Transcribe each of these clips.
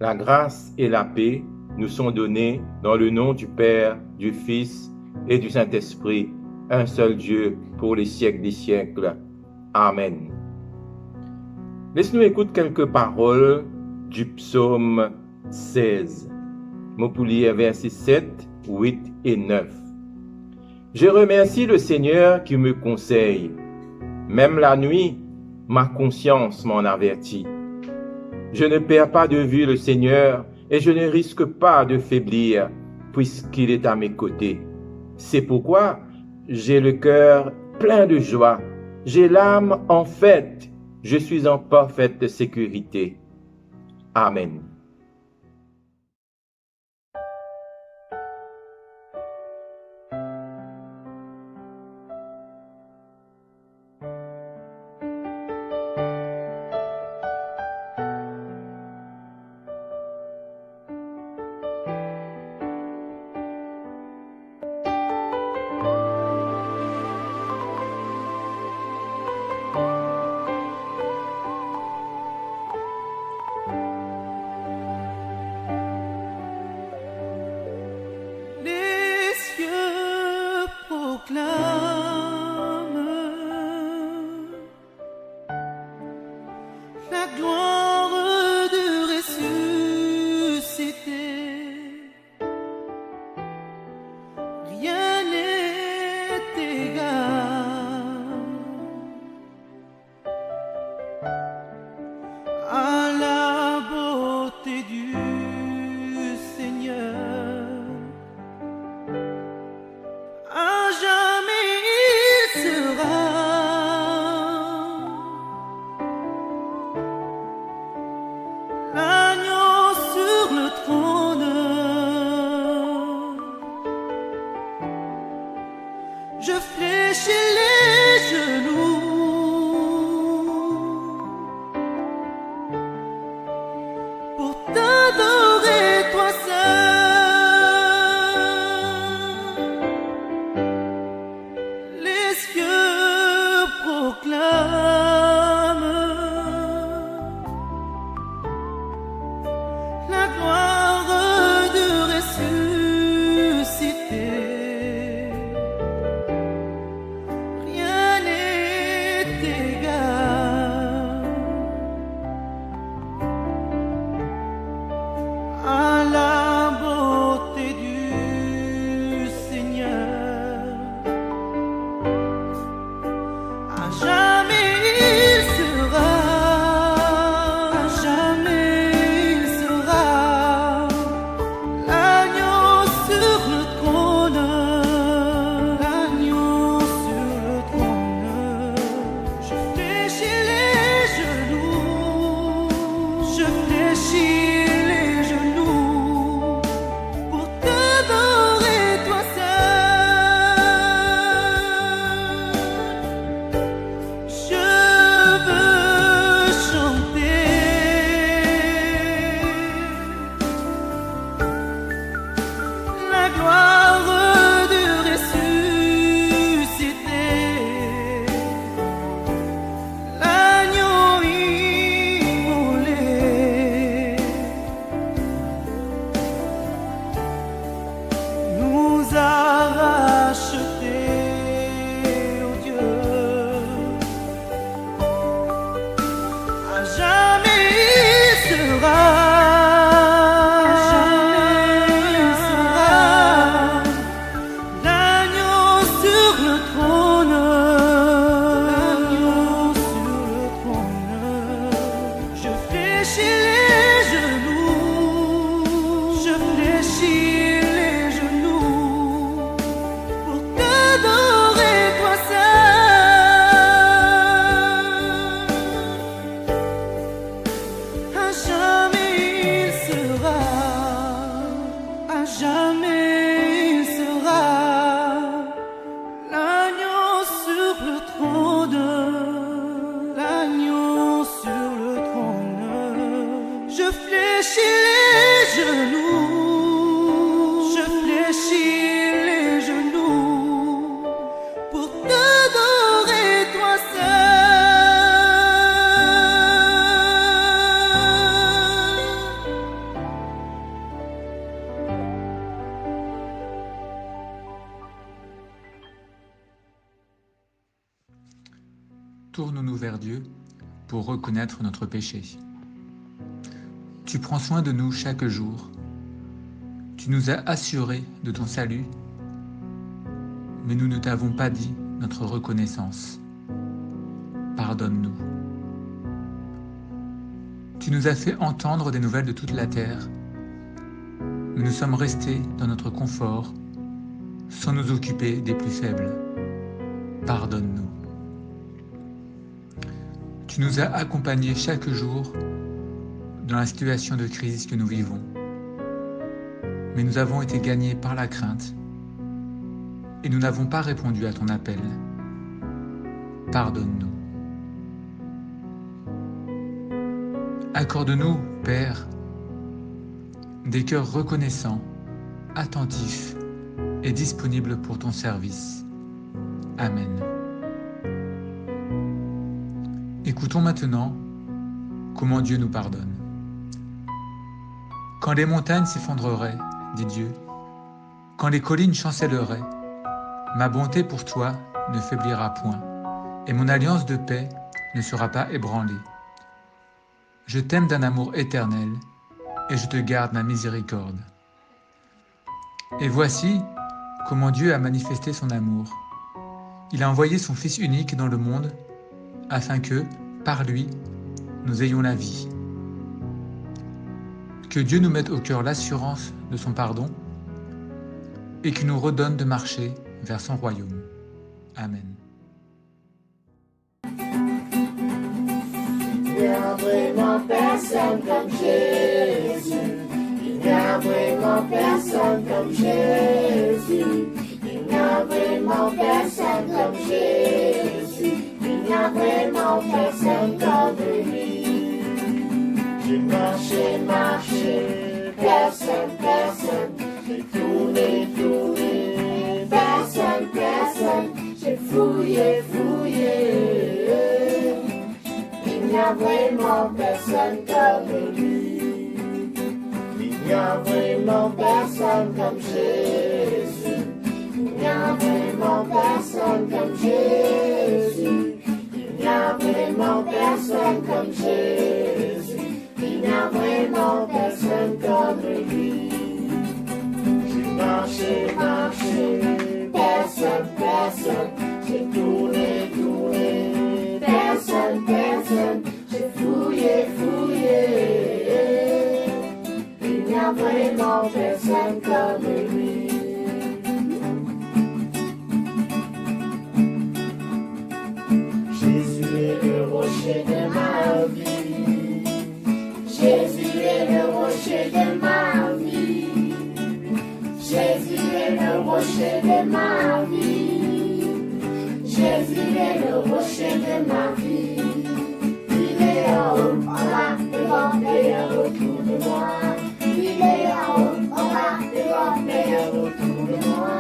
La grâce et la paix nous sont données dans le nom du Père, du Fils et du Saint-Esprit, un seul Dieu pour les siècles des siècles. Amen. Laisse-nous écouter quelques paroles du psaume 16. Nous pour lire versets 7, 8 et 9. Je remercie le Seigneur qui me conseille. Même la nuit, ma conscience m'en avertit. Je ne perds pas de vue le Seigneur et je ne risque pas de faiblir puisqu'il est à mes côtés. C'est pourquoi j'ai le cœur plein de joie, j'ai l'âme en fête, je suis en parfaite sécurité. Amen. Les cieux proclament la gloire du ressuscité. Rien n'est égal à la beauté du Seigneur. À jamais il sera l'agneau sur le trône. Je fléchis les genoux pour t'adorer, toi seul. Les cieux proclament la gloire du ressuscité. Rien n'est égal à la beauté du Seigneur. À jamais il sera, à jamais il sera l'agneau sur le trône, l'agneau sur le trône. Je fléchis les genoux, je fléchis les genoux pour t'adorer, toi seul. Je veux chanter la gloire du ressuscité. L'agneau immolé nous a rachetés, oh Dieu. À jamais il sera, à jamais il sera l'agneau sur le trône, l'agneau sur le trône. Je fléchis les genoux, je fléchis les genoux pour t'adorer, toi seul. À jamais il sera, à jamais il sera l'agneau sur le trône, l'agneau sur le trône. Je fléchis les genoux, je fléchis les genoux pour t'adorer, toi seul. tournons-nous vers Dieu pour reconnaître notre péché. Tu prends soin de nous chaque jour. Tu nous as assurés de ton salut, mais nous ne t'avons pas dit notre reconnaissance. Pardonne-nous. Tu nous as fait entendre des nouvelles de toute la terre, mais nous sommes restés dans notre confort sans nous occuper des plus faibles. Pardonne-nous. Tu nous as accompagnés chaque jour dans la situation de crise que nous vivons, mais nous avons été gagnés par la crainte et nous n'avons pas répondu à ton appel. Pardonne-nous. Accorde-nous, Père, des cœurs reconnaissants, attentifs et disponibles pour ton service. Amen. Écoutons maintenant comment Dieu nous pardonne. Quand les montagnes s'effondreraient, dit Dieu, quand les collines chancelleraient, ma bonté pour toi ne faiblira point, et mon alliance de paix ne sera pas ébranlée. Je t'aime d'un amour éternel, et je te garde ma miséricorde. Et voici comment Dieu a manifesté son amour. Il a envoyé son Fils unique dans le monde, afin que, par lui, nous ayons la vie. Que Dieu nous mette au cœur l'assurance de son pardon, et qu'il nous redonne de marcher vers son royaume. Amen. Il n'y a vraiment personne comme Jésus. Il n'y a vraiment personne comme Jésus. Il n'y a vraiment personne comme Jésus. Il n'y a vraiment personne comme lui. J'ai marché, personne. J'ai tourné, personne. J'ai fouillé. Il n'y a vraiment personne comme lui. Il n'y a vraiment personne comme Jésus. Il n'y a vraiment personne comme Jésus. Il n'y a vraiment personne comme Jésus. Il n'y a vraiment personne comme lui. J'ai marché, personne. J'ai tourné, personne. J'ai fouillé. Il n'y a vraiment personne comme lui. Jésus est le rocher de ma vie. Jésus est le rocher de ma vie. Jésus est le rocher de ma vie. Jésus est le rocher de ma vie. Il est en haut, en bas, devant, derrière, autour de moi. Il est en haut, en bas, devant, derrière, autour de moi.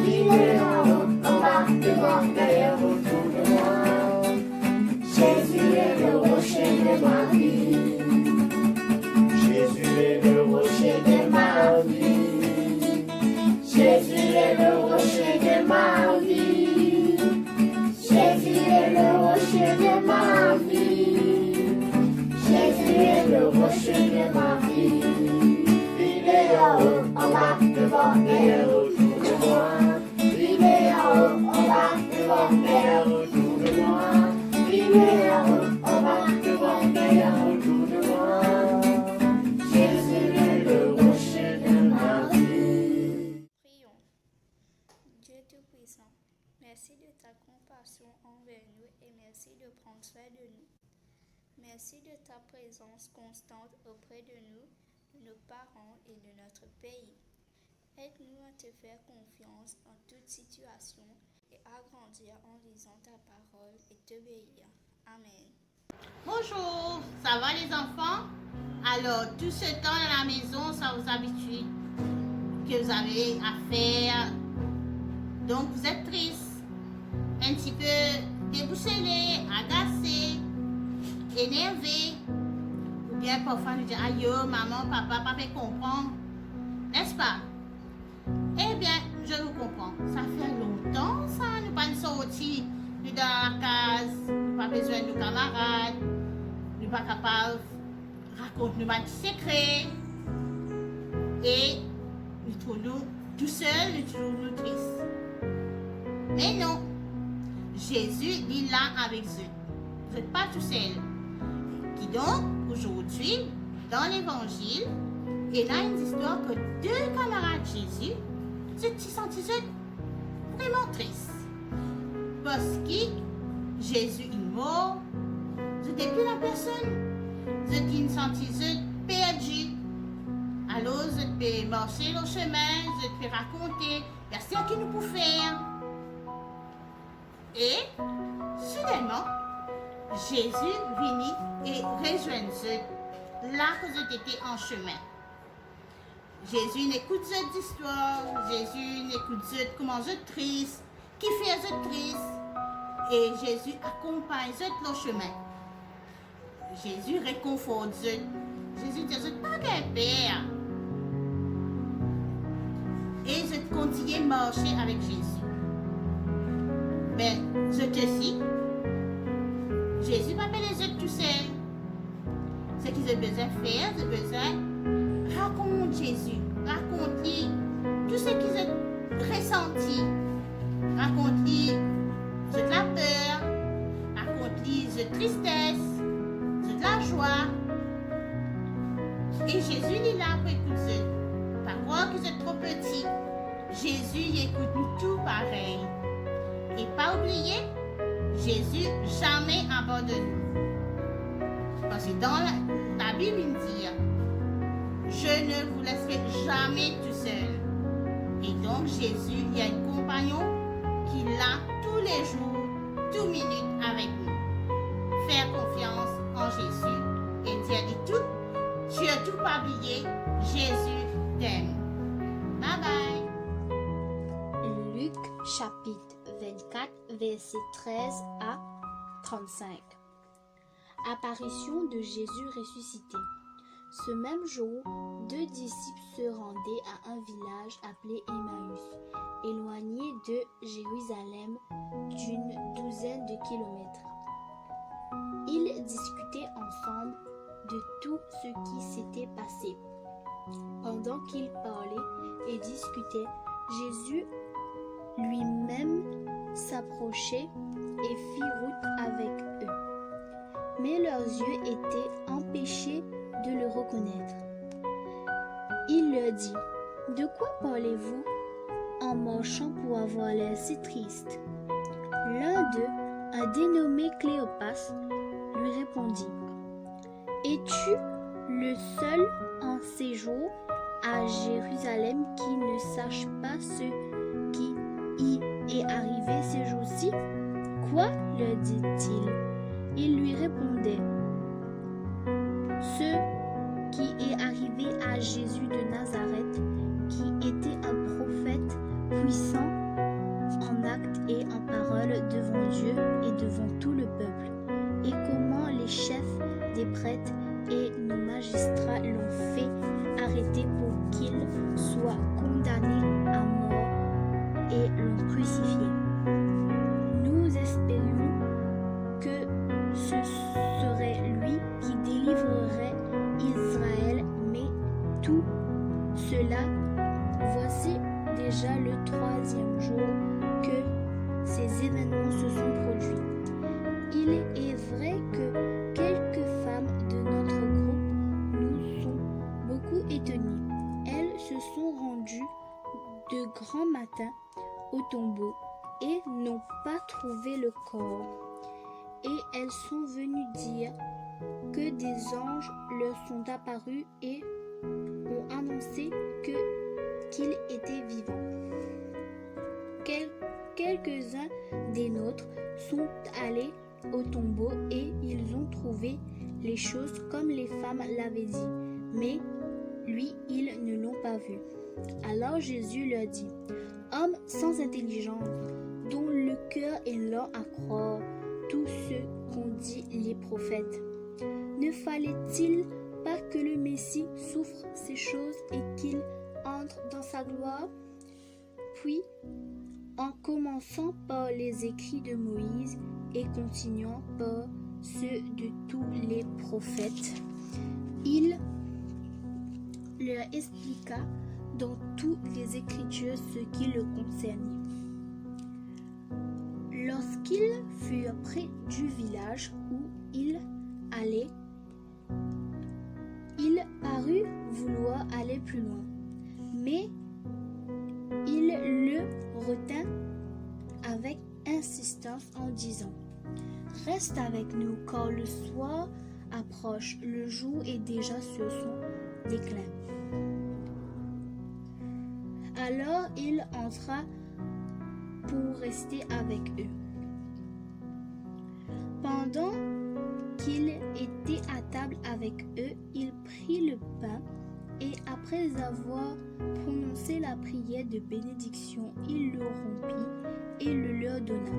Il est en haut, en bas, devant, derrière, autour de moi. Jésus est le rocher de ma vie. Jésus est le rocher de ma vie. Jésus est le rocher de ma vie. Jésus est le rocher de ma vie. Jésus est le rocher de ma vie. Il est en haut, en bas, devant, derrière, autour de moi. Il est en haut, en bas, devant, derrière, autour de moi. Il est en haut, en bas, devant, derrière, autour de moi. Jésus est le rocher de ma vie. Prions. Dieu Tout-Puissant, merci de ta compassion envers nous et merci de prendre soin de nous. Merci de ta présence constante auprès de nous, de nos parents et de notre pays. Aide-nous à te faire confiance en toute situation et à grandir en lisant ta parole et t'obéir. Amen. Bonjour, ça va les enfants? Alors, tout ce temps à la maison, ça vous habitue que vous avez à faire. Donc, vous êtes triste, un petit peu déboussolé, agacé, énervé. Ou bien parfois nous dire, aïe, maman, papa fait comprendre. N'est-ce pas? Eh bien, je vous comprends. Ça fait longtemps, ça, nous pas sortis dans la case. pas besoin de nos camarades, nous pas capables de raconter nos secrets. Et nous trouvons tout seuls, nous trouvons tristes. Mais non, Jésus est là avec eux. Vous n'êtes pas tout seul. Qui donc, aujourd'hui, dans l'évangile, il y a une histoire que 2 camarades de Jésus se sentent vraiment tristes. Parce que Jésus est mort, je n'étais plus la personne. Je me sentais perdu. Alors, je peux marcher le chemin, je peux raconter, il y a ce que nous pouvons faire. Et, soudainement, Jésus vient et rejoint eux là que j'étais en chemin. Jésus n'écoute cette histoire, Jésus n'écoute comment je triste, qui fait je triste, et Jésus accompagne le chemin. Jésus réconforte eux. Jésus dit, je pas qu'un père. Et je continue à marcher avec Jésus. Mais je te dis, Jésus va pas les autres tout seul. Ce qu'ils ont besoin de faire, c'est besoin raconter Jésus, raconter tout ce qu'ils ont ressenti, raconter de la peur, raconter de tristesse, de la joie. Et Jésus est là pour écouter. Pas croire que c'est trop petit. Jésus écoute nous tout pareil. Et pas oublier, Jésus jamais abandonne nous. Parce que dans la Bible, il dit, je ne vous laisserai jamais tout seul. Et donc Jésus, il y a un compagnon qui est là tous les jours, toutes minutes avec nous. Faire confiance en Jésus et dire de tout. Tu as tout pas oublié, Jésus t'aime. Bye bye. Luc chapitre 24, versets 13 à 35. Apparition de Jésus ressuscité. Ce même jour, 2 disciples se rendaient à un village appelé Emmaüs, éloigné de Jérusalem d'une 12aine de kilomètres. Ils discutaient ensemble de tout ce qui s'était passé. Pendant qu'ils parlaient et discutaient, Jésus lui-même s'approchait et fit route avec eux. Mais leurs yeux étaient empêchés de le reconnaître. Il leur dit, « De quoi parlez-vous en marchant pour avoir l'air si triste ?» L'un d'eux, un dénommé Cléopas, lui répondit, « Es-tu le seul en séjour à Jérusalem qui ne sache pas ce qui y est arrivé ces jours-ci ?» Quoi, leur dit-il. Il lui répondait, « Ce qui est arrivé à Jésus de Nazareth, qui était un prophète puissant en actes et en paroles devant Dieu et devant tout le peuple, et comment les chefs des prêtres et nos magistrats l'ont fait arrêter pour qu'il soit condamné à mort et l'ont crucifié. Nous espérions que ce serait lui qui délivrerait Israël, mais tout cela, voici déjà le 3e jour que ces événements se sont produits. Il est vrai que quelques femmes de notre groupe nous sont beaucoup étonnées. Elles se sont rendues de grand matin au tombeau et n'ont pas trouvé le corps. Et elles sont venues dire que des anges leur sont apparus et ont annoncé qu'il était vivant. Quelques-uns des nôtres sont allés au tombeau et ils ont trouvé les choses comme les femmes l'avaient dit, mais lui, ils ne l'ont pas vu. Alors Jésus leur dit, « Hommes sans intelligence, dont le cœur est lent à croire tout ce qu'ont dit les prophètes. Ne fallait-il pas que le Messie souffre ces choses et qu'il entre dans sa gloire ?» Puis, en commençant par les écrits de Moïse et continuant par ceux de tous les prophètes. Il leur expliqua dans toutes les Écritures ce qui le concernait. Lorsqu'ils furent près du village où il allait, il parut vouloir aller plus loin, mais il le retint avec insistance en disant: « Reste avec nous, car le soir approche, le jour est déjà sur son déclin. » Alors il entra pour rester avec eux. Pendant qu'il était à table avec eux, il prit le pain et après avoir prononcé la prière de bénédiction, il le rompit et le leur donna.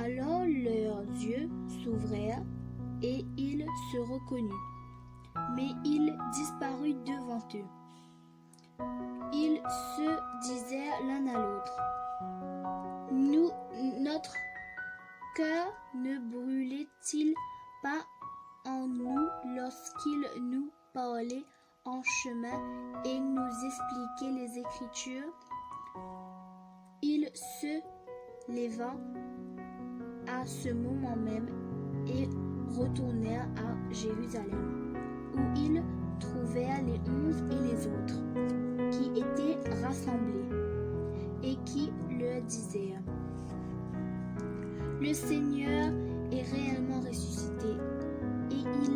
Alors leurs yeux s'ouvrirent et ils se reconnurent, mais il disparut devant eux. Ils se disèrent l'un à l'autre: Notre cœur ne brûlait-il pas en nous lorsqu'il nous parlait en chemin et nous expliquait les Écritures? Il se leva à ce moment même et retournèrent à Jérusalem, où ils trouvèrent les 11 et les autres qui étaient rassemblés et qui leur disèrent: Le Seigneur est réellement ressuscité et il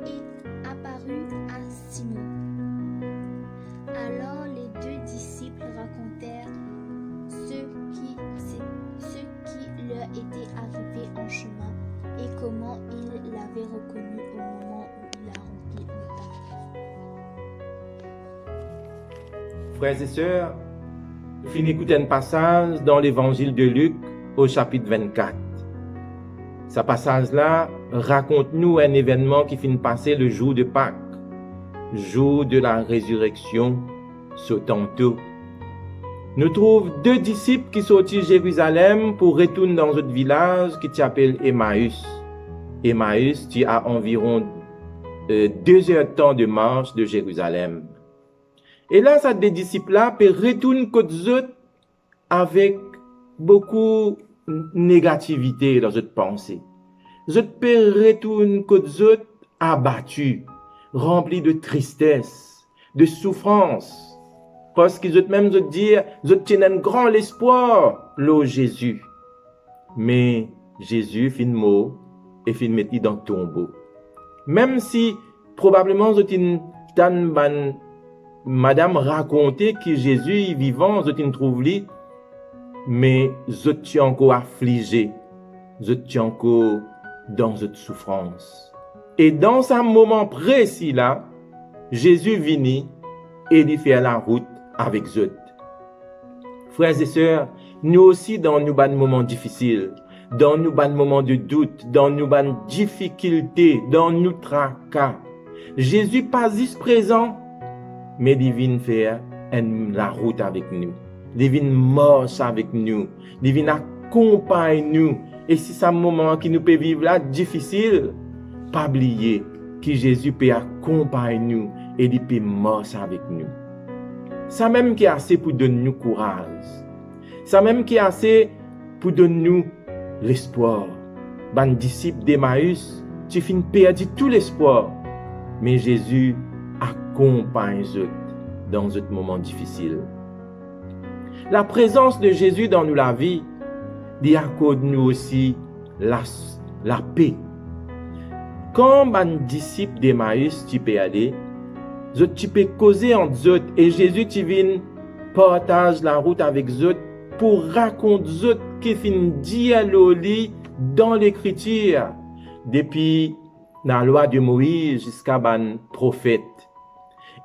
est apparu à Simon. Alors les deux disciples racontèrent ce qui leur était arrivé en chemin et comment ils l'avaient reconnu au moment où il a rempli le pain. Frères et sœurs, finis d'écouter un passage dans l'évangile de Luc au chapitre 24. Ce passage-là raconte-nous un événement qui finit de passer le jour de Pâques, jour de la résurrection, sautant tôt. Nous trouvons deux disciples qui sortent de Jérusalem pour retourner dans un village qui s'appelle Emmaüs. Emmaüs, tu as environ 2 heures de temps de marche de Jérusalem. Et là, ces deux disciples-là peuvent retourner côté eux avec beaucoup de négativité dans notre pensée. Ils peuvent retourner côté eux abattus, remplis de tristesse, de souffrance. Parce qu'ils ont même dit, ils ont un grand espoir, là, Jésus. Mais Jésus fin mort et fin mettre dans le tombeau. Même si, probablement, ils ont madame raconté que Jésus est vivant, ils ont trouvé, mais ils sont encore affligés, ils sont encore dans cette souffrance. Et dans ce moment précis là, Jésus vient et il fait la route avec eux. Frères et sœurs, nous aussi dans nos moments difficiles, dans nos moments de doute, dans nos difficultés, dans nos tracas, Jésus pas juste présent, mais il vient faire la route avec nous. Il vient marcher avec nous. Il vient accompagner nous. Et si c'est un moment qui nous peut vivre là difficile, pas oublier que Jésus peut accompagner nous et il peut marcher avec nous. Ça même qui est assez pour donner nous courage. Ça même qui est assez pour donner nous l'espoir. Ben disciple d'Emmaüs, tu finis perdu tout l'espoir. Mais Jésus accompagne eux dans ce moment difficile. La présence de Jésus dans nous la vie, il accorde nous aussi la paix. Quand un disciple d'Emmaüs tu peux aller, tu peux causer entre eux et Jésus tu viens partage la route avec eux pour raconter eux qui fin dialogue dans l'écriture depuis la loi de Moïse jusqu'à ban prophète.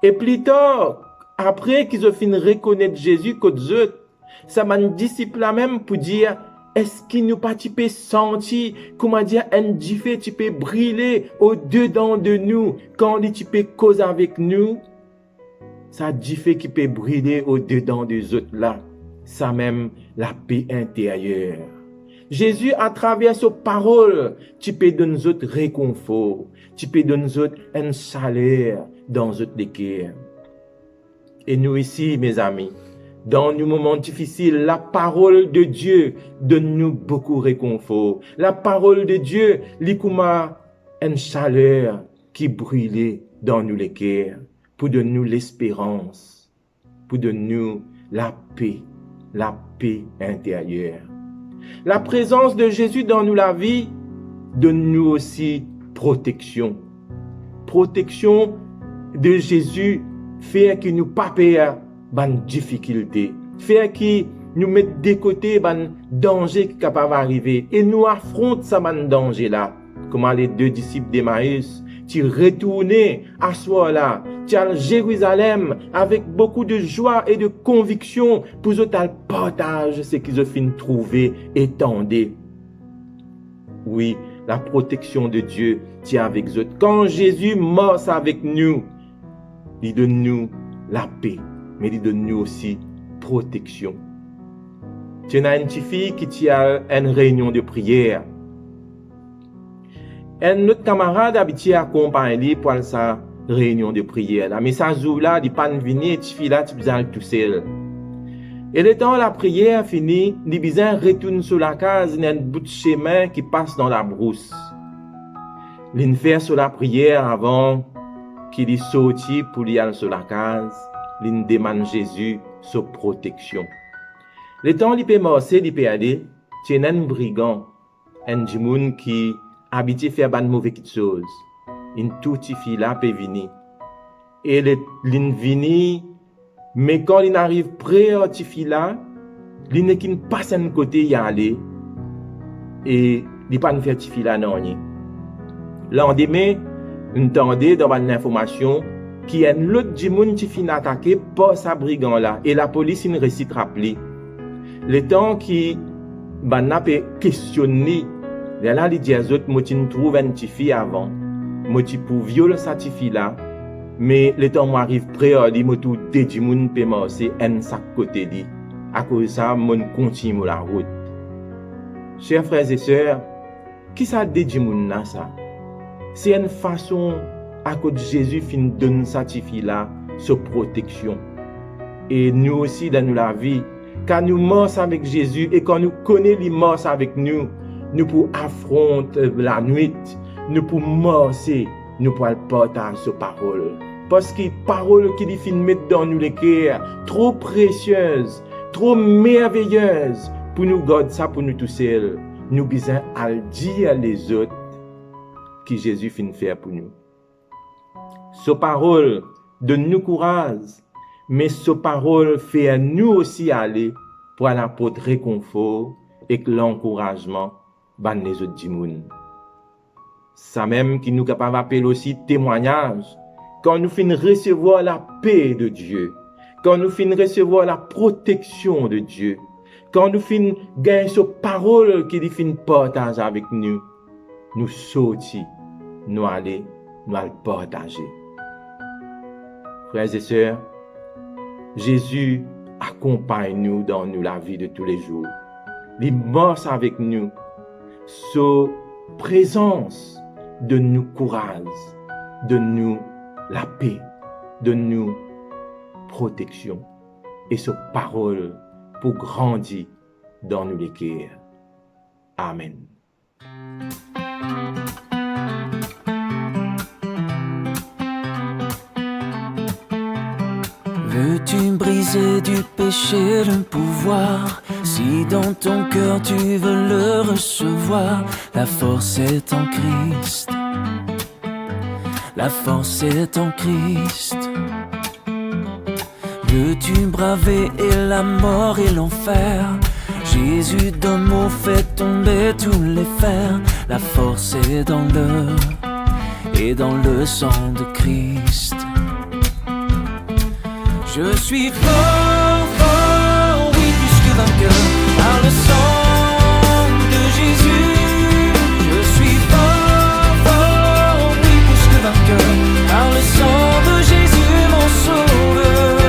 Et plus tard, après qu'ils ont fini reconnaître Jésus comme eux, ça m'a disciple là même pour dire est-ce qu'il nous pas peut sentir comment dire un diffé tu peux briller au dedans de nous quand il peut causer avec nous, ça diffé qui peut briller au dedans des autres là, ça même la paix intérieure, Jésus, à travers sa parole, tu peux donner nous autres réconfort, tu peux donner nous autres un salaire dans notre cœur. Et nous ici, mes amis, dans nos moments difficiles, la parole de Dieu donne-nous beaucoup de réconfort. La parole de Dieu, l'ikouma, une chaleur qui brûlait dans nous les cœurs, pour donner nous l'espérance, pour donner nous la paix intérieure. La présence de Jésus dans nous la vie donne-nous aussi protection. Protection de Jésus fait que nous pas perdre ban difficulté, fait que nous mettre de côté ban danger qui capable arriver et nous affronte ça ban danger là. Comment les deux disciples d'Emmaüs, tu retournes à ce soir-là, tu à Jérusalem avec beaucoup de joie et de conviction pour eux partager ce qu'ils ont fini trouver et tendre. Oui, la protection de Dieu tient avec eux. Quand Jésus mort avec nous, il donne nous la paix, mais il donne nous aussi protection. Tu as une petite fille qui tient une réunion de prière. Un autre camarade habitué à accompagner pour sa réunion de prière. Mais ça jour là, il pas venir, tu fille là, tu besoin tout seul. Et le temps la prière finie, il besoin retourne sur la case, il y a un bout de chemin qui passe dans la brousse. Il fait sur la prière avant qu'il y sorti pour y aller sur la case, il demande Jésus sa protection. Le temps il peut marcher, il peut aller, tu as un brigand, un monde qui habitué faire ban mauvais chose. Une toute fille là peut venir. Et l'in vini, mais quand il arrive près à cette fille là, il n'est qu'une passe à un côté y aller. Et il pas faire cette fille là non rien. Lendemain, on entendait dans l'information qu'il y a un autre du monde qui finit attaqué par sa brigand là et la police il récite rappeler. Le temps qui n'a pas questionné. Là, il dit à eux, moi, tu trouves une petite fille avant. Moi, tu peux violer cette petite fille là. Mais le temps où arrive près, il m'a tout dédié, mon paiement, c'est un sac côté dit. À cause de ça, mon continue la route. Chers frères et sœurs, qui ça dédié mon là ça? C'est une façon à cause de Jésus fin donne cette fille là, sa protection. Et nous aussi dans la vie, quand nous morts avec Jésus et quand nous connaissons les morts avec nous, nous pouvons affronter la nuit, nous pouvons marcher, nous pouvons partager sa parole. Parce que parole qui dit mettre dans nous les cœurs, trop précieuse, trop merveilleuse, pour nous garder ça pour nous tous seuls. Nous besoin à le dire les autres que Jésus finit faire pour nous. Sa parole donne-nous courage, mais sa parole fait à nous aussi aller pour apporter réconfort et l'encouragement dans les autres du monde. Ça même qui nous capable d'appeler aussi témoignage. Quand nous finissons recevoir la paix de Dieu, quand nous finissons recevoir la protection de Dieu, quand nous finissons gagner sa parole qui finit partager avec nous, nous sortir, nous aller partager. Frères et sœurs, Jésus accompagne nous dans la vie de tous les jours. Il marche avec nous. Sa présence donne-nous courage, donne-nous la paix, donne-nous protection et sa parole pour grandir dans nous les cœurs. Amen. Veux-tu briser du péché le pouvoir? Si dans ton cœur tu veux le recevoir, la force est en Christ. La force est en Christ. Veux-tu braver et la mort et l'enfer? Jésus d'un mot fait tomber tous les fers. La force est dans le sang de Christ. Je suis fort, fort, oui, plus que vainqueur, par le sang de Jésus. Je suis fort, fort, oui, plus que vainqueur, par le sang de Jésus, mon sauveur.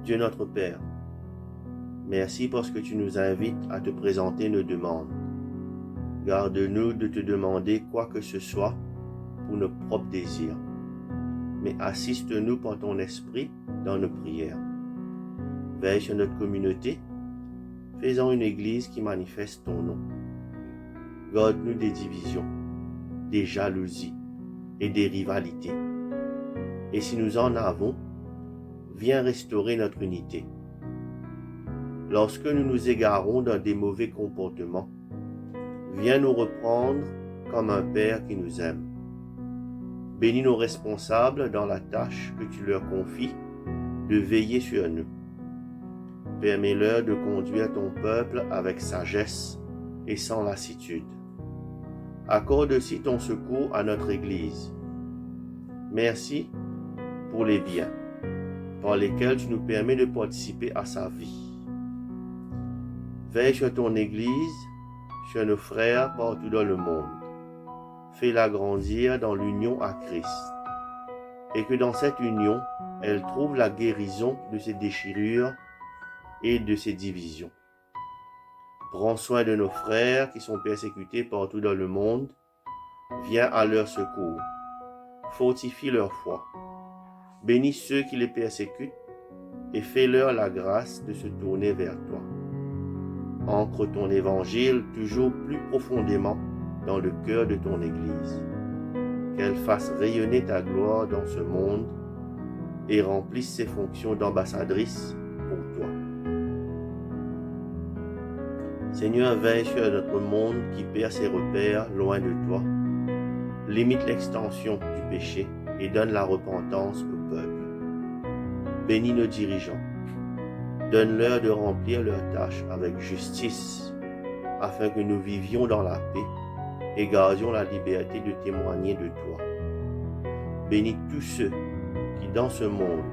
Dieu notre Père, merci parce que tu nous invites à te présenter nos demandes. Garde-nous de te demander quoi que ce soit pour nos propres désirs, mais assiste-nous par ton esprit dans nos prières. Veille sur notre communauté, faisant une église qui manifeste ton nom. Garde-nous des divisions, des jalousies et des rivalités. Et si nous en avons, viens restaurer notre unité. Lorsque nous nous égarons dans des mauvais comportements, viens nous reprendre comme un Père qui nous aime. Bénis nos responsables dans la tâche que tu leur confies de veiller sur nous. Permets-leur de conduire ton peuple avec sagesse et sans lassitude. Accorde aussi ton secours à notre Église. Merci pour les biens par lesquels tu nous permets de participer à sa vie. Veille sur ton Église, sur nos frères partout dans le monde. Fais-la grandir dans l'union à Christ. Et que dans cette union, elle trouve la guérison de ses déchirures et de ses divisions. Prends soin de nos frères qui sont persécutés partout dans le monde. Viens à leur secours. Fortifie leur foi. Bénis ceux qui les persécutent et fais-leur la grâce de se tourner vers toi. Ancre ton évangile toujours plus profondément dans le cœur de ton Église. Qu'elle fasse rayonner ta gloire dans ce monde et remplisse ses fonctions d'ambassadrice pour toi. Seigneur, veille sur notre monde qui perd ses repères loin de toi. Limite l'extension du péché et donne la repentance au peuple. Bénis nos dirigeants. Donne-leur de remplir leurs tâches avec justice, afin que nous vivions dans la paix et gardions la liberté de témoigner de toi. Bénis tous ceux qui, dans ce monde,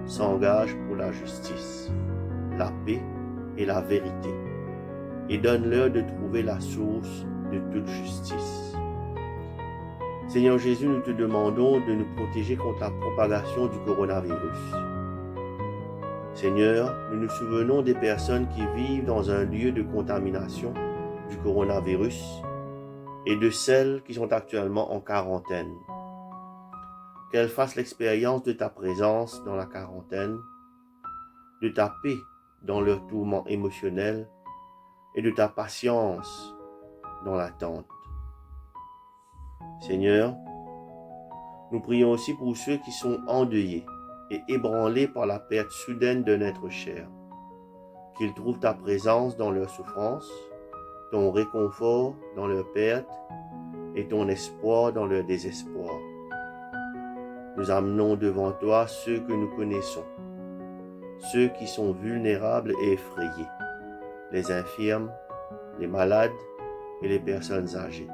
s'engagent pour la justice, la paix et la vérité, et donne-leur de trouver la source de toute justice. Seigneur Jésus, nous te demandons de nous protéger contre la propagation du coronavirus. Seigneur, nous nous souvenons des personnes qui vivent dans un lieu de contamination du coronavirus et de celles qui sont actuellement en quarantaine. Qu'elles fassent l'expérience de ta présence dans la quarantaine, de ta paix dans leur tourment émotionnel et de ta patience dans l'attente. Seigneur, nous prions aussi pour ceux qui sont endeuillés et ébranlés par la perte soudaine d'un être cher, qu'ils trouvent ta présence dans leur souffrance, ton réconfort dans leur perte et ton espoir dans leur désespoir. Nous amenons devant toi ceux que nous connaissons, ceux qui sont vulnérables et effrayés, les infirmes, les malades et les personnes âgées.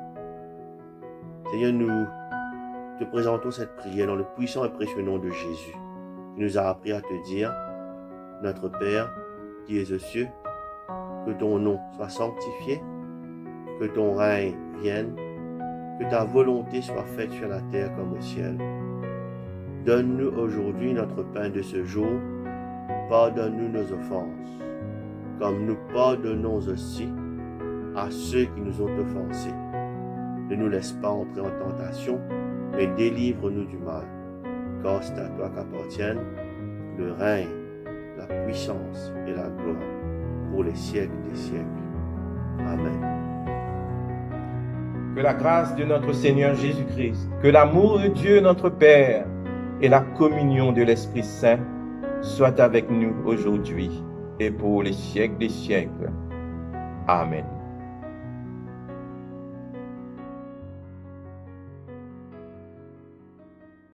Seigneur, nous te présentons cette prière dans le puissant et précieux nom de Jésus, qui nous a appris à te dire, notre Père qui es aux cieux, que ton nom soit sanctifié, que ton règne vienne, que ta volonté soit faite sur la terre comme au ciel. Donne-nous aujourd'hui notre pain de ce jour, pardonne-nous nos offenses, comme nous pardonnons aussi à ceux qui nous ont offensés. Ne nous laisse pas entrer en tentation, mais délivre-nous du mal, car c'est à toi qu'appartiennent le règne, la puissance et la gloire pour les siècles des siècles. Amen. Que la grâce de notre Seigneur Jésus-Christ, que l'amour de Dieu notre Père et la communion de l'Esprit Saint soient avec nous aujourd'hui et pour les siècles des siècles. Amen.